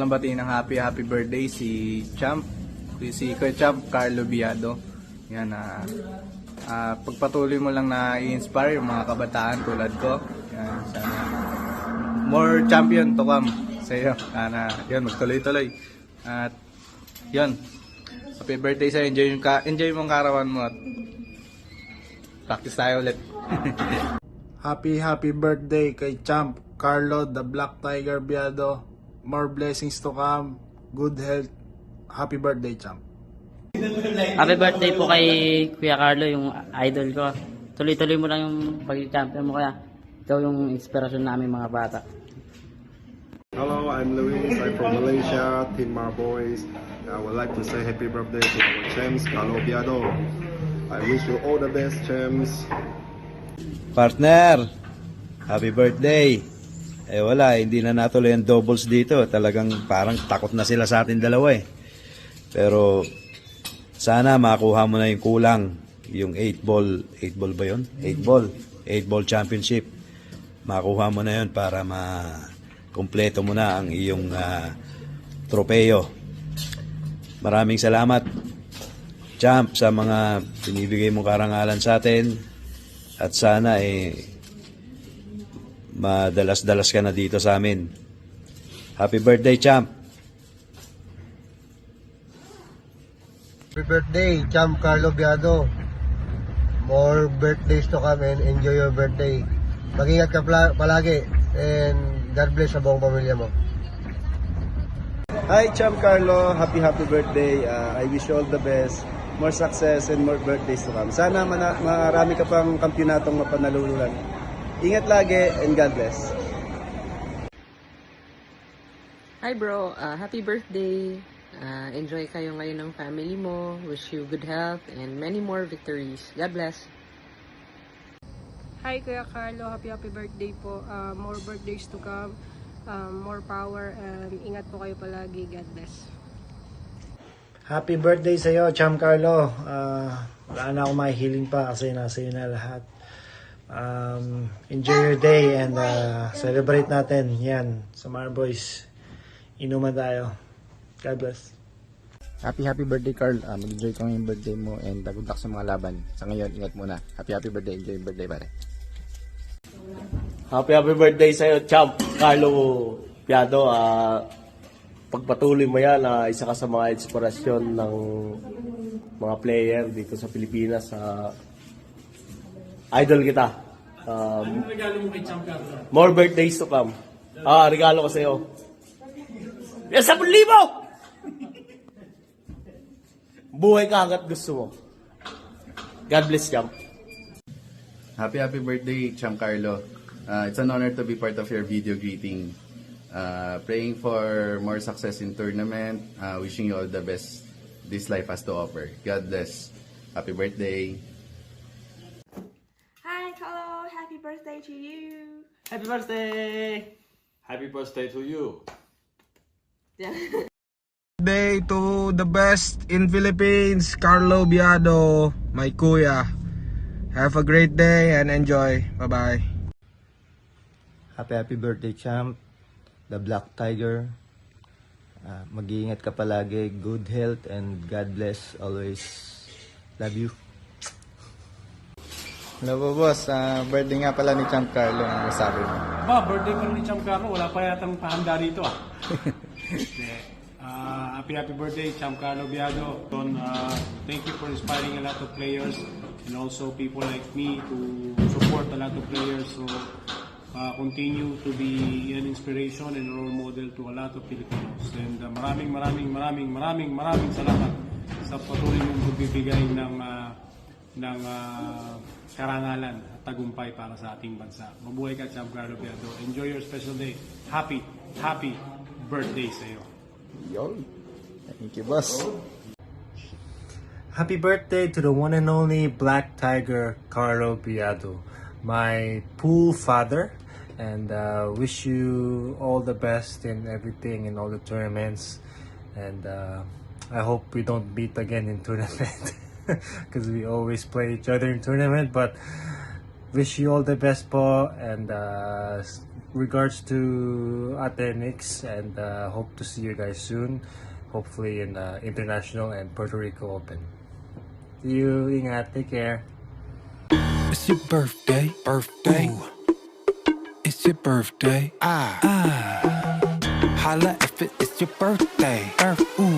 munang batiin ng happy birthday si Champ, si Kuya Champ Carlo Biado. Yan, pagpatuloy mo lang na i-inspire yung mga kabataan tulad ko. Yan, sana more champion to come sa iyo. Sana yan, magtuloy-tuloy. At yan, happy birthday sa enjoy mo ang karawan mo at practice tayo ulit. Happy birthday kay Champ Carlo the Black Tiger Biado. More blessings to come. Good health. Happy birthday, Champ. Happy birthday po kay Kuya Carlo, yung idol ko. Tuloy-tuloy mo lang yung pag-champion mo, kaya ikaw yung inspirasyon namin mga bata. Hello, I'm Luis. I'm from Malaysia, Team Mar Boys. I would like to say happy birthday to our champs, Carlo Biado. I wish you all the best, champs. Partner, happy birthday. Eh wala, hindi na natuloy ang doubles dito. Talagang parang takot na sila sa atin dalawa eh. Pero sana makuha mo na yung kulang. Yung 8 ball ba yun? 8 ball championship. Makuha mo na yun para kumpleto mo na ang iyong tropeyo. Maraming salamat, Champ, sa mga binibigay mong karangalan sa atin. At sana madalas-dalas ka na dito sa amin. Happy birthday, Champ! Happy birthday, Champ Carlo Biado. More birthdays to come and enjoy your birthday. Mag-ingat ka palagi and God bless sa buong pamilya mo. Hi, Champ Carlo. Happy birthday. I wish you all the best. More success and more birthdays to come. Sana marami ka pang kampyonatong mapanalunan. Ingat lagi and God bless. Hi bro, happy birthday. Enjoy kayo ngayon ng family mo. Wish you good health and many more victories. God bless. Hi Kuya Carlo, happy birthday po. More birthdays to come. More power and ingat po kayo palagi. God bless. Happy birthday sa iyo, Champ Carlo. Wala na akong mahihiling pa kasi nasa iyo na lahat. Enjoy your day and celebrate natin. Yan, sa Mar Boys. Inuman tayo. God bless. Happy birthday, Carl. Mag-enjoy ko yung birthday mo and good luck sa mga laban. Sa ngayon, ingat muna. Happy birthday. Enjoy yung birthday, pare. Happy birthday sa iyo, Champ Carlo Biado. Pagpatuloy mo yan, isa ka sa mga inspirasyon ng mga player dito sa Pilipinas. Idol kita. Anong regalo mo kay Champ Carlo? More birthdays to come. Regalo ko sa iyo. Yan, 10,000! Buhay ka hanggat gusto mo. God bless, Champ. Happy birthday, Champ Carlo. It's an honor to be part of your video greeting. Praying for more success in tournament. Wishing you all the best this life has to offer. God bless. Happy birthday. Hi, Carlo. Happy birthday to you. Happy birthday! Happy birthday to you. Day to the best in Philippines, Carlo Biado, my kuya. Have a great day and enjoy. Bye-bye. Happy birthday, Champ. The Black Tiger. Mag-iingat ka palagi. Good health and God bless always. Love you. Hello po, boss. Birthday nga pala ni Champ Carlo. Ano sabi mo? Birthday pa ni Champ Carlo. Wala pa yatang pahanda dito Happy birthday, Champ Carlo Biado. Thank you for inspiring a lot of players and also people like me to support a lot of players. So continue to be an inspiration and role model to a lot of Filipinos. And maraming salamat sa patuloy mong pagbibigay ng karangalan at tagumpay para sa ating bansa. Mabuhay ka, Champ Carlo Biado. Enjoy your special day. Happy birthday sa iyo. Thank you, boss. Happy birthday to the one and only Black Tiger, Carlo Biado, my pool father, and wish you all the best in everything, in all the tournaments, and I hope we don't meet again in tournament because we always play each other in tournament, but wish you all the best po, and regards to Atenix, and hope to see you guys soon. Hopefully in International and Puerto Rico Open. See you. Ingat. Take care. It's your birthday, Ooh. It's your birthday, Holla if it's your birthday, Ooh.